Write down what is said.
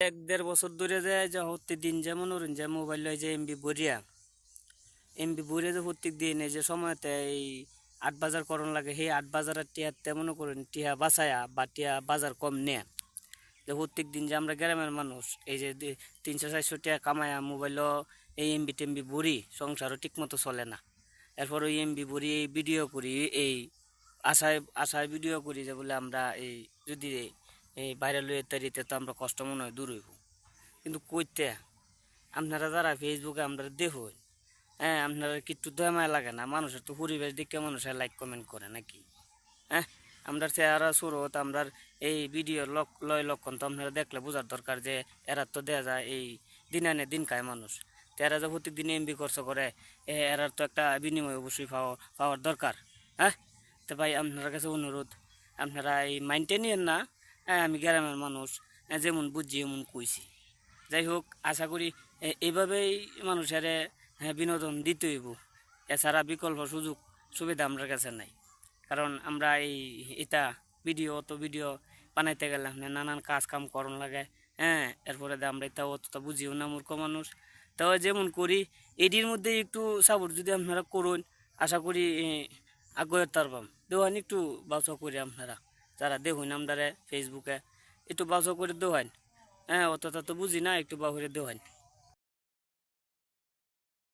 1-1.5 বছর ধরে যায় যে প্রত্যেকদিন যেমন ওরুন যে মোবাইল লয় যে এমবি ভরিয়া যে প্রত্যেক দিন এই যে সময়তে এই ৮ বাজার করণ লাগে সেই ৮ বাজারের টিয়া তেমন করেন টিয়া বাঁচায়া বা টিয়া বাজার কম নেয় যে প্রত্যেক দিন যে আমরা গ্রামের মানুষ এই যে ৩০০-৪০০ টাকা কামায়া মোবাইলও এই এমবি টেমবি ভরি সংসারও ঠিকমতো চলে না। এরপর ওই এমবি ভরি এই ভিডিও করি এই আশায় আশায় ভিডিও করি যে বলে আমরা এই যদি এই বাইরে লইয়ে তারিতে তো আমরা কষ্ট মনে হয় দূর হইব, কিন্তু কইতে আপনারা যারা ফেসবুকে আমরা দেখুন, হ্যাঁ আপনারা কিচ্ছু দয়া লাগে না, মানুষের তো পরিবেশ দেখে মানুষের লাইক কমেন্ট করে নাকি? হ্যাঁ আমরা চেহারা সুরত আমরা এই ভিডিও লয় লক্ষণ তো আপনারা দেখলে বোঝার দরকার যে এরা তো দেয়া যায় এই দিন আনে দিন খায় মানুষ, তো এরা যে প্রত্যেকদিন এমবি খরচ করে এরার তো একটা বিনিময় অবশ্যই পাওয়ার দরকার। হ্যাঁ তো ভাই আপনার কাছে অনুরোধ, আপনারা এই মাইন্ডে নিয়েন না। হ্যাঁ আমি গ্রামের মানুষ, যেমন বুঝছি এমন কইছি। যাই হোক আশা করি এইভাবেই মানুষের বিনোদন দিতে হইব, এছাড়া বিকল্প সুযোগ সুবিধা আমার কাছে নাই। কারণ আমরা এই এটা ভিডিও বানাইতে গেলে আপনার নানান কাজ কাম করণ লাগে। হ্যাঁ এরপরে আমরা এটা অতটা বুঝিও না, মূর্খ মানুষ। তাও যেমন করি এটির মধ্যে একটু সাপোর্ট যদি আপনারা করুন, আশা করি আগ্রহের তারপাম দেওয়ান একটু বাউচ করি আপনারা যারা দেখুন আমরা ফেসবুকে একটু বাউচ করে দেওয়ান। হ্যাঁ অতটা তো বুঝি না, একটু বাহুরে দেওয়ান।